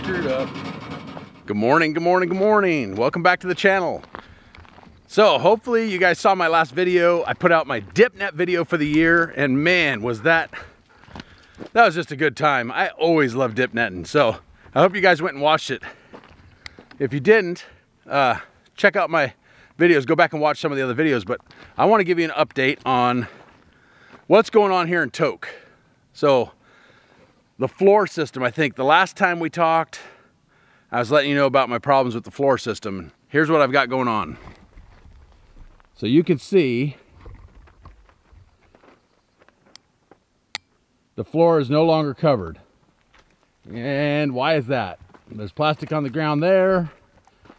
screwed up. Good morning, good morning, good morning. Welcome back to the channel. So hopefully you guys saw my last video. I put out my dip net video for the year, and man, that was just a good time. I always love dip netting, so I hope you guys went and watched it. If you didn't, check out my videos, go back and watch some of the other videos, but I want to give you an update on what's going on here in Toke. So the floor system, I think the last time we talked, I was letting you know about my problems with the floor system. Here's what I've got going on. So you can see the floor is no longer covered. And why is that? There's plastic on the ground there,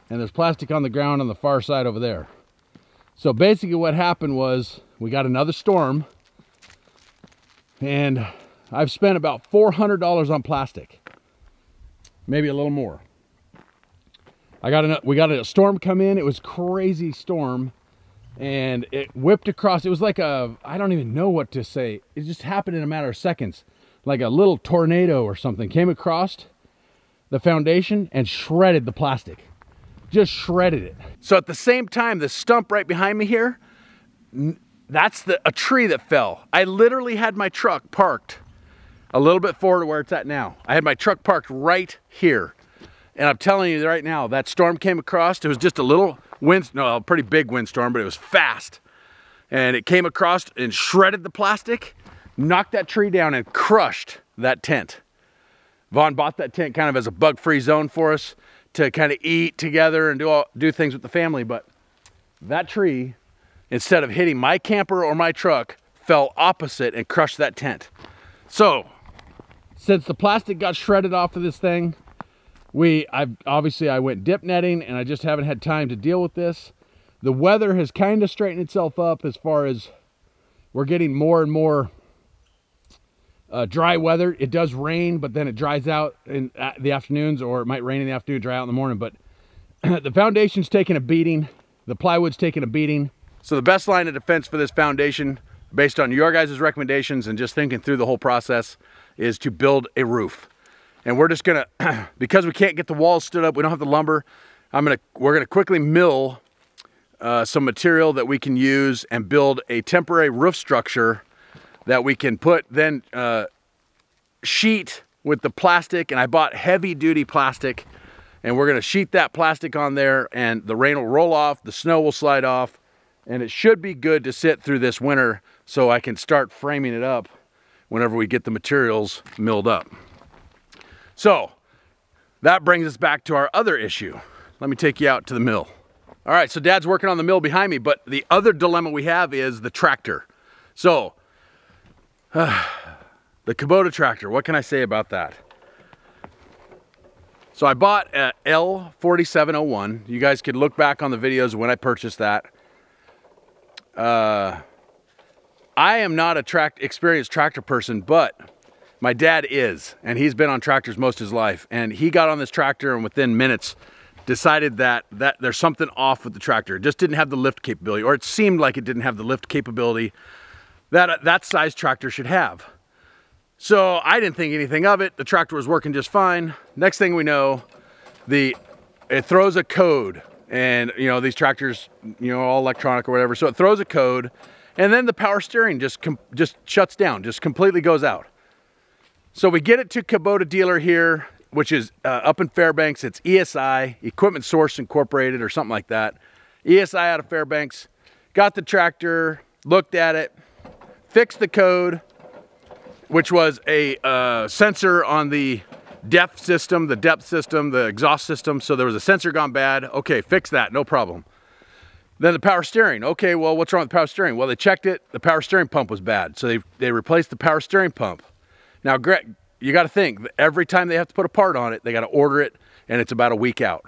and there's plastic on the ground on the far side over there. So basically what happened was we got another storm, and I've spent about $400 on plastic, maybe a little more. We got a storm come in. It was a crazy storm, and it whipped across. It was like I don't even know what to say. It just happened in a matter of seconds, like a little tornado or something came across the foundation and shredded the plastic. Just shredded it. So at the same time, the stump right behind me here, that's a tree that fell. I literally had my truck parked a little bit forward to where it's at now. I had my truck parked right here. And I'm telling you right now, that storm came across. It was just a little a pretty big windstorm, but it was fast. And it came across and shredded the plastic, knocked that tree down and crushed that tent. Vaughn bought that tent kind of as a bug-free zone for us to kind of eat together and do things with the family. But that tree, instead of hitting my camper or my truck, fell opposite and crushed that tent. So, since the plastic got shredded off of this thing, I went dip netting, and I just haven't had time to deal with this. The weather has kind of straightened itself up as far as we're getting more and more dry weather. It does rain, but then it dries out in the afternoons, or it might rain in the afternoon, dry out in the morning. But the foundation's taking a beating. The plywood's taking a beating. So the best line of defense for this foundation, based on your guys' recommendations and just thinking through the whole process, is to build a roof. And we're just gonna, because we can't get the walls stood up, we don't have the lumber, we're gonna quickly mill some material that we can use and build a temporary roof structure that we can put then sheet with the plastic. And I bought heavy duty plastic, and we're gonna sheet that plastic on there, and the rain will roll off, the snow will slide off, and it should be good to sit through this winter so I can start framing it up whenever we get the materials milled up. So that brings us back to our other issue. Let me take you out to the mill. All right, so Dad's working on the mill behind me, but the other dilemma we have is the tractor. So the Kubota tractor, what can I say about that? So I bought a L4701. You guys could look back on the videos when I purchased that. I am not a experienced tractor person, but my dad is, and he's been on tractors most of his life. And he got on this tractor and within minutes decided that there's something off with the tractor. It just didn't have the lift capability, or it seemed like it didn't have the lift capability that size tractor should have. So I didn't think anything of it. The tractor was working just fine. Next thing we know, it throws a code. And you know, these tractors, you know, all electronic or whatever. So it throws a code, and then the power steering just shuts down, just completely goes out. So we get it to Kubota dealer here, which is up in Fairbanks. It's ESI, Equipment Source Incorporated or something like that. ESI out of Fairbanks. Got the tractor, looked at it, fixed the code, which was a sensor on the depth system, the exhaust system. So there was a sensor gone bad. Okay, fix that, no problem. Then the power steering. Okay, well, what's wrong with the power steering? Well, they checked it. The power steering pump was bad. So they replaced the power steering pump. Now, Greg, you got to think, every time they have to put a part on it, they got to order it, and it's about a week out.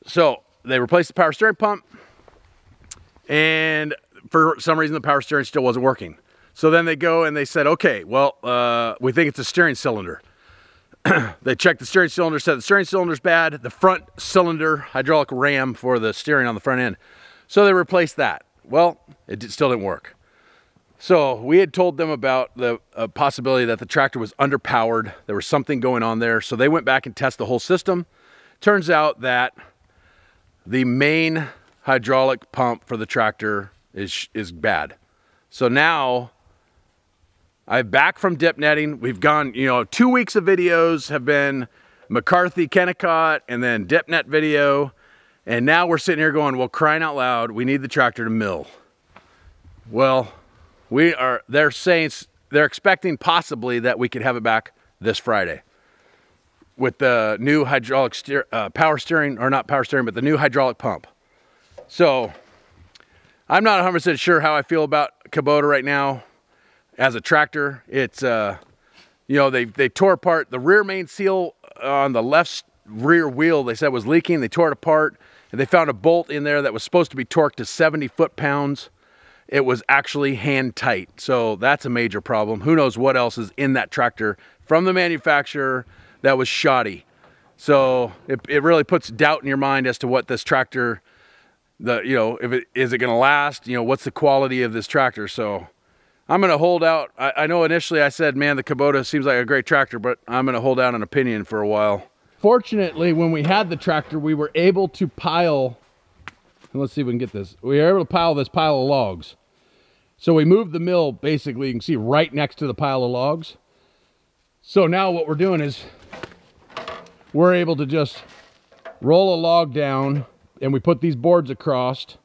So they replaced the power steering pump, and for some reason, the power steering still wasn't working. So then they go and they said, okay, well, we think it's a steering cylinder. They checked the steering cylinder, said the steering cylinder's bad, the front cylinder, hydraulic ram for the steering on the front end. So they replaced that. Well, it still didn't work. So we had told them about the possibility that the tractor was underpowered. There was something going on there. So they went back and tested the whole system. Turns out that the main hydraulic pump for the tractor is bad. So now I'm back from dip netting. We've gone, 2 weeks of videos have been McCarthy, Kennecott, and then dip net video. And now we're sitting here going, well, crying out loud, we need the tractor to mill. Well, they're expecting possibly that we could have it back this Friday with the new hydraulic power steering, or not power steering, but the new hydraulic pump. So I'm not 100% sure how I feel about Kubota right now as a tractor. It's, they tore apart the rear main seal on the left rear wheel. They said was leaking. They tore it apart, and they found a bolt in there that was supposed to be torqued to 70 foot-pounds. It was actually hand tight. So that's a major problem. Who knows what else is in that tractor from the manufacturer that was shoddy. So it really puts doubt in your mind as to what this tractor, is it gonna last? What's the quality of this tractor? So I'm gonna hold out. I know initially I said, man, the Kubota seems like a great tractor, but I'm gonna hold out an opinion for a while. Fortunately, when we had the tractor, we were able to pile, let's see if we can get this. We were able to pile this pile of logs. So we moved the mill, basically, you can see right next to the pile of logs. So now what we're doing is we're able to just roll a log down, and we put these boards across,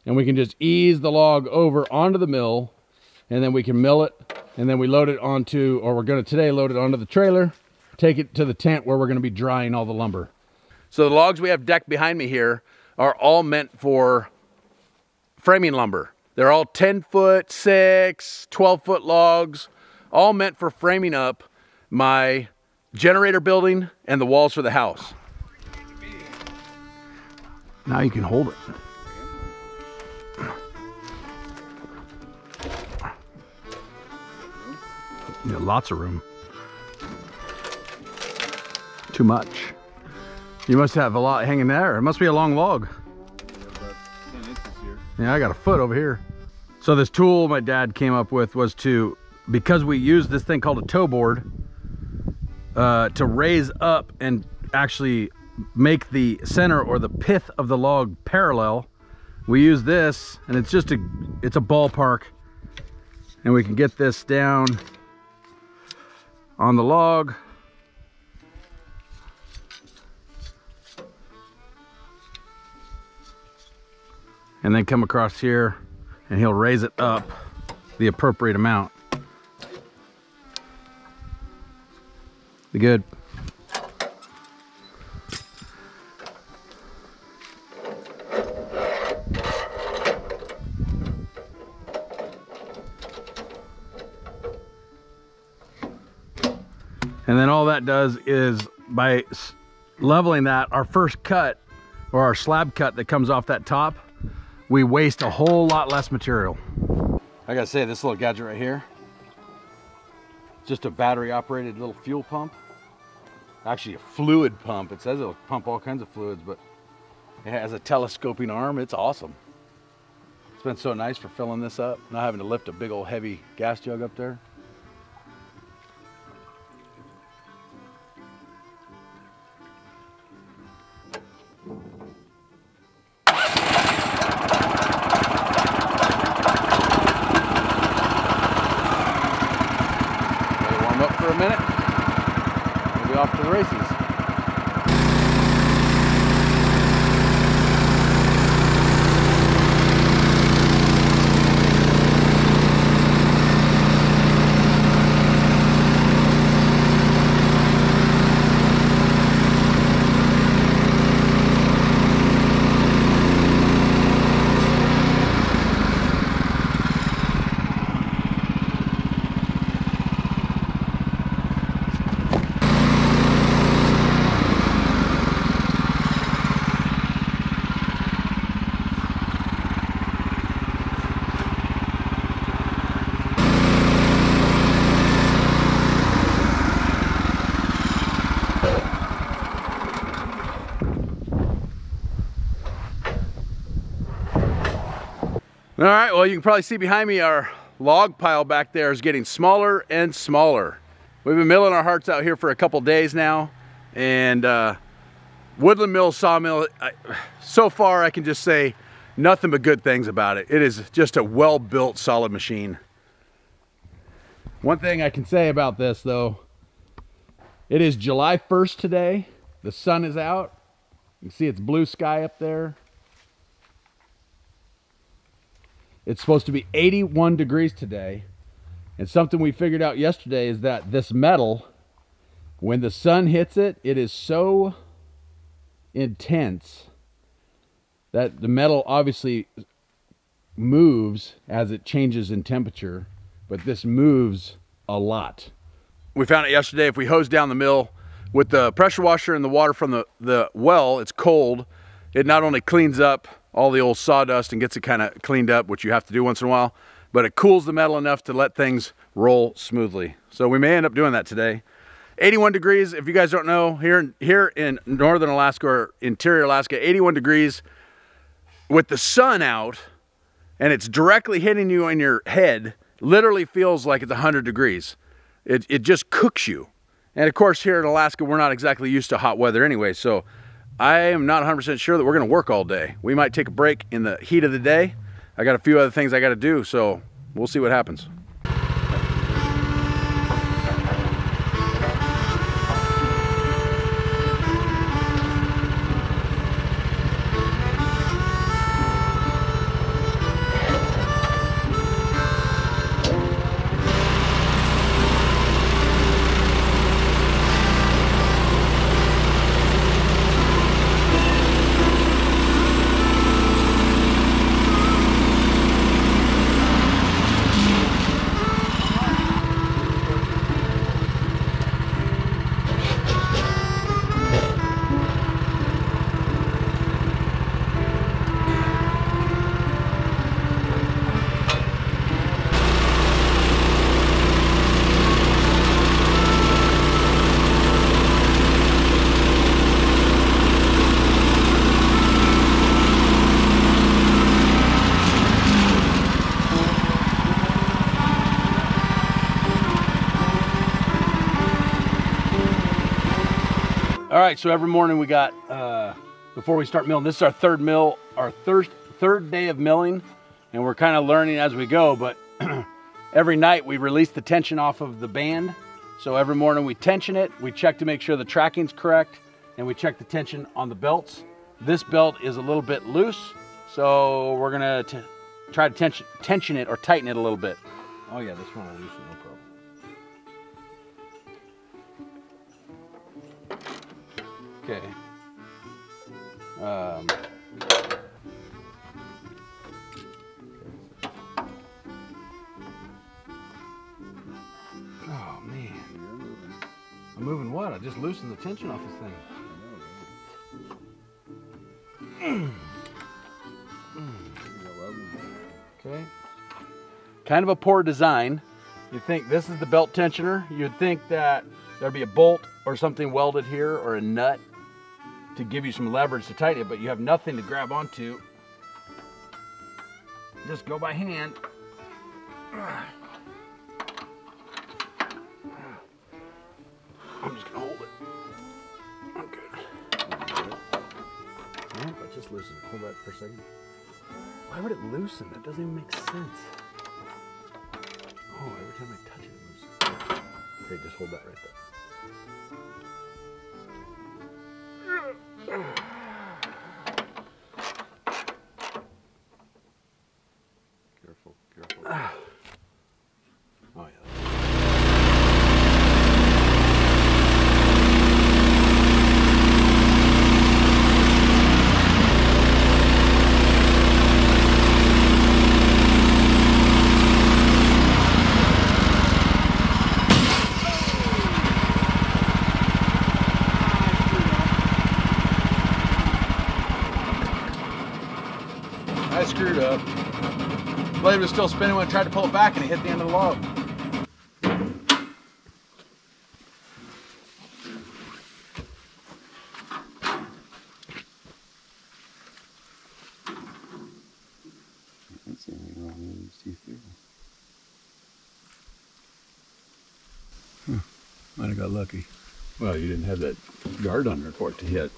and we can just ease the log over onto the mill, and then we can mill it, and then we load it onto, or we're gonna today load it onto the trailer, take it to the tent where we're gonna be drying all the lumber. So the logs we have decked behind me here are all meant for framing lumber. They're all 10-foot, 6, 12-foot logs, all meant for framing up my generator building and the walls for the house. Now you can hold it. You got lots of room. Too much. You must have a lot hanging there. It must be a long log. Yeah, I got a foot over here. So this tool my dad came up with was because we use this thing called a toe board, to raise up and actually make the center or the pith of the log parallel. We use this, and it's a ballpark, and we can get this down on the log. And then come across here, and he'll raise it up the appropriate amount. Be good. And then all that does is, by leveling that, our first cut, or our slab cut that comes off that top, we waste a whole lot less material. I gotta say, this little gadget right here, just a battery operated little fuel pump. Actually a fluid pump. It says it'll pump all kinds of fluids, but it has a telescoping arm. It's awesome. It's been so nice for filling this up, not having to lift a big old heavy gas jug up there. For a minute, we'll be off to the races. All right, well, you can probably see behind me our log pile back there is getting smaller and smaller. We've been milling our hearts out here for a couple days now, and Woodland Mill Sawmill, so far I can just say nothing but good things about it. It is just a well-built, solid machine. One thing I can say about this though, it is July 1st today. The sun is out. You can see it's blue sky up there. It's supposed to be 81 degrees today. And something we figured out yesterday is that this metal, when the sun hits it, it is so intense that the metal obviously moves as it changes in temperature, but this moves a lot. We found it yesterday. If we hose down the mill with the pressure washer and the water from the well, it's cold. It not only cleans up all the old sawdust and gets it kind of cleaned up, which you have to do once in a while, but it cools the metal enough to let things roll smoothly. So we may end up doing that today. 81 degrees, if you guys don't know, here in northern Alaska or interior Alaska, 81 degrees with the sun out and it's directly hitting you in your head, literally feels like it's 100 degrees. It just cooks you. And of course here in Alaska, we're not exactly used to hot weather anyway, so I am not 100% sure that we're gonna work all day. We might take a break in the heat of the day. I got a few other things I gotta do, so we'll see what happens. All right, so every morning we got, before we start milling, this is our third mill, our third day of milling, and we're kind of learning as we go, but every night we release the tension off of the band. So every morning we tension it, we check to make sure the tracking's correct, and we check the tension on the belts. This belt is a little bit loose, so we're gonna try to tension it or tighten it a little bit. Oh yeah, this one will loosen, no problem. Okay. Oh man. I'm moving what? I just loosened the tension off this thing. Okay. Kind of a poor design. You think this is the belt tensioner. You'd think that there'd be a bolt or something welded here or a nut to give you some leverage to tighten it, but you have nothing to grab onto. Just go by hand. I'm just gonna hold it. I'm good. Yeah, but just loosen it. Hold that for a second. Why would it loosen? That doesn't even make sense. Oh, every time I touch it, it loosens. Okay, just hold that right there. Careful, careful. Oh yeah. I screwed up. The blade was still spinning when I tried to pull it back and it hit the end of the log. That's the only one you see through. Might have got lucky. Well, you didn't have that guard under for it to hit.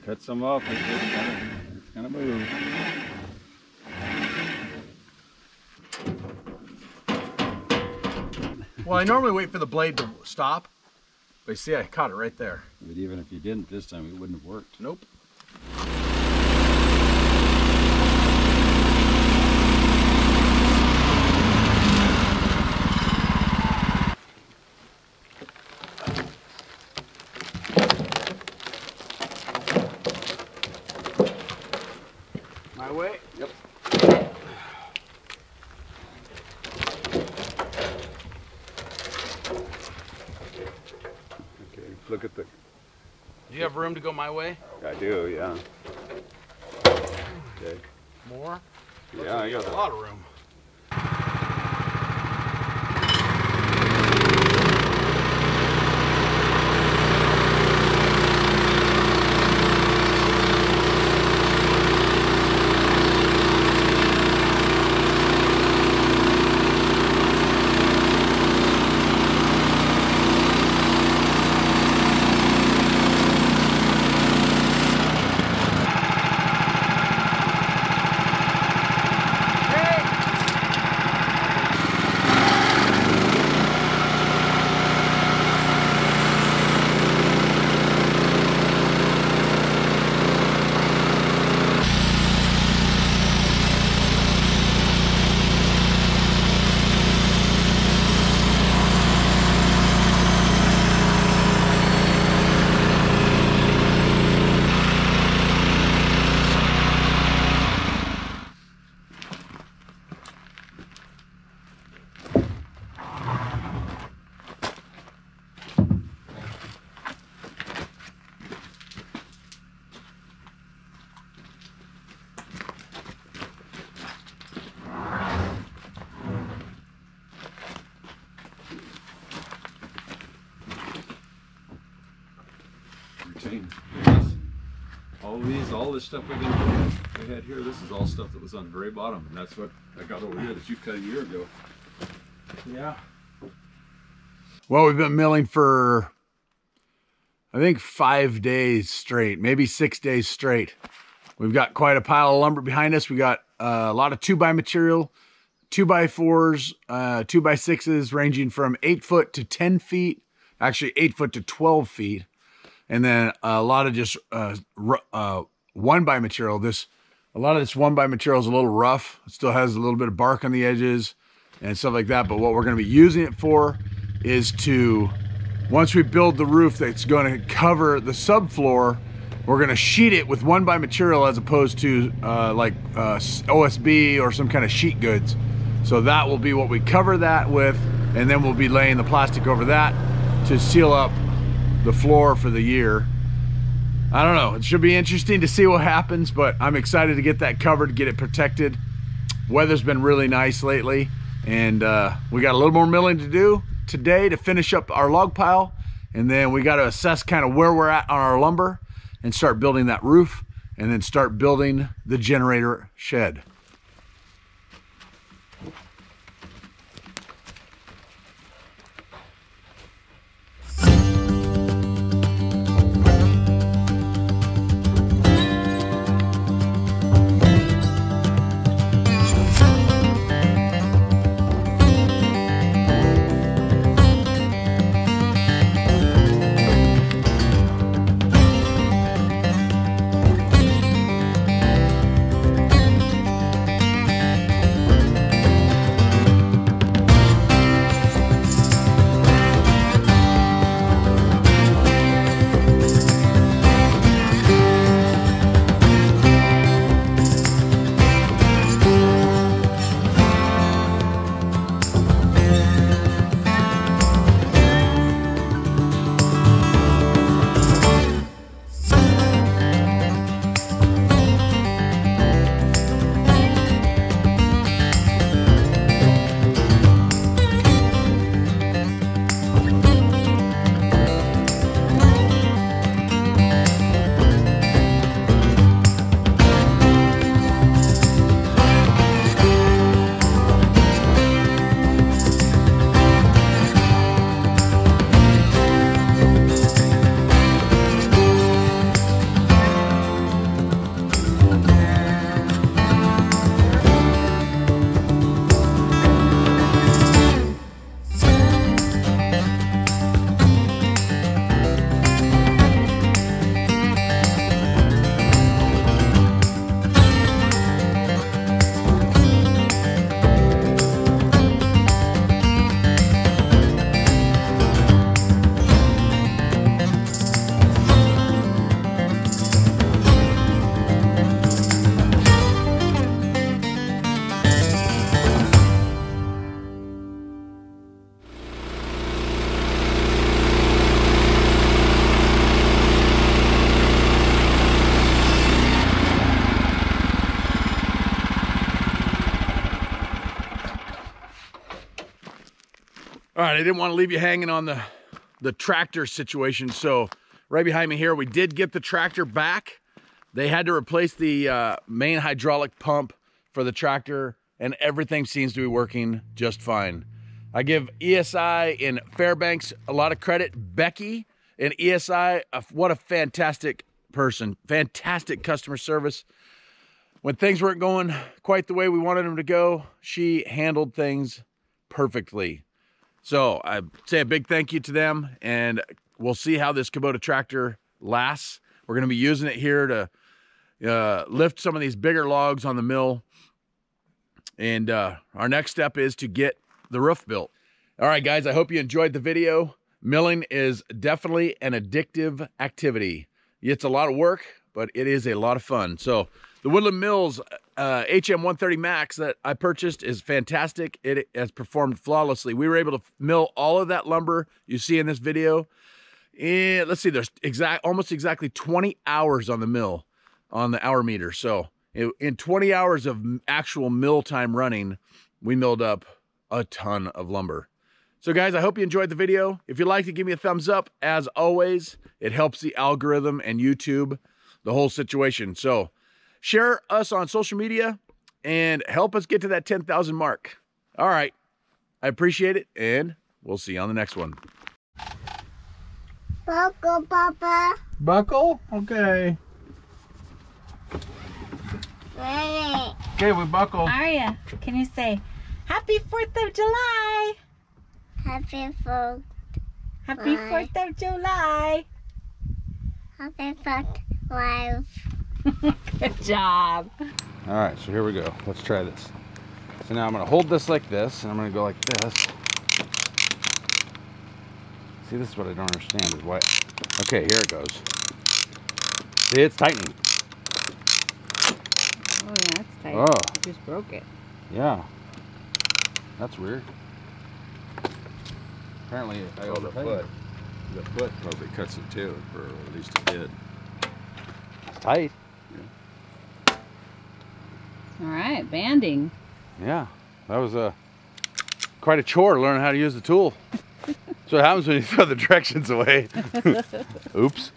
Cut some off. It's gonna move. Well, I normally wait for the blade to stop, but you see, I caught it right there. But even if you didn't this time, it wouldn't have worked. Nope. My way? Yep. Okay, look at the... Do you have room to go my way? I do, yeah. Okay. More? Yeah, I got a lot of room. All this stuff we had here, this is all stuff that was on the very bottom, and that's what I got over here that you cut a year ago. Yeah. Well, we've been milling for, I think, 5 days straight, maybe 6 days straight. We've got quite a pile of lumber behind us. We got a lot of 2x material, 2x4s, 2x6s, ranging from 8 foot to 10 feet, actually 8 foot to 12 feet. And then a lot of just 1x material. A lot of this 1x material is a little rough. It still has a little bit of bark on the edges and stuff like that. But what we're going to be using it for is to, once we build the roof that's going to cover the subfloor, we're going to sheet it with 1x material as opposed to OSB or some kind of sheet goods. So that will be what we cover that with, and then we'll be laying the plastic over that to seal up the floor for the year. I don't know, it should be interesting to see what happens, but I'm excited to get that covered, get it protected. Weather's been really nice lately, and we got a little more milling to do today to finish up our log pile, and then we got to assess kind of where we're at on our lumber and start building that roof, and then start building the generator shed. right, I didn't want to leave you hanging on the tractor situation. So right behind me here, we did get the tractor back. They had to replace the main hydraulic pump for the tractor, and everything seems to be working just fine. I give ESI in Fairbanks a lot of credit. Becky in ESI, what a fantastic person. Fantastic customer service. When things weren't going quite the way we wanted them to go, she handled things perfectly. So I say a big thank you to them, and we'll see how this Kubota tractor lasts. We're going to be using it here to lift some of these bigger logs on the mill. And our next step is to get the roof built. All right, guys, I hope you enjoyed the video. Milling is definitely an addictive activity. It's a lot of work, but it is a lot of fun. So the Woodland Mills HM130Max that I purchased is fantastic. It has performed flawlessly. We were able to mill all of that lumber you see in this video. And let's see, there's almost exactly 20 hours on the mill, on the hour meter. So in 20 hours of actual mill time running, we milled up a ton of lumber. So guys, I hope you enjoyed the video. If you'd like to give me a thumbs up, as always, it helps the algorithm and YouTube, the whole situation. So share us on social media and help us get to that 10,000 mark. All right, I appreciate it, and we'll see you on the next one. Buckle, Papa. Buckle? Okay. Ready. Okay, we buckle. Aria, can you say Happy 4th of July? Happy 4th. Happy July. 4th of July. Happy 4th, wife. Good job. All right, so here we go. Let's try this. So now I'm gonna hold this like this, and I'm gonna go like this. See, this is what I don't understand is why. Okay, here it goes. See, it's tightening. Oh yeah, that's tight. Oh. You just broke it. Yeah. That's weird. Apparently, I Oh, the foot. The foot probably cuts it too, or at least it did. It's tight. All right, banding. Yeah, that was quite a chore learning how to use the tool. That's what happens when you throw the directions away. Oops.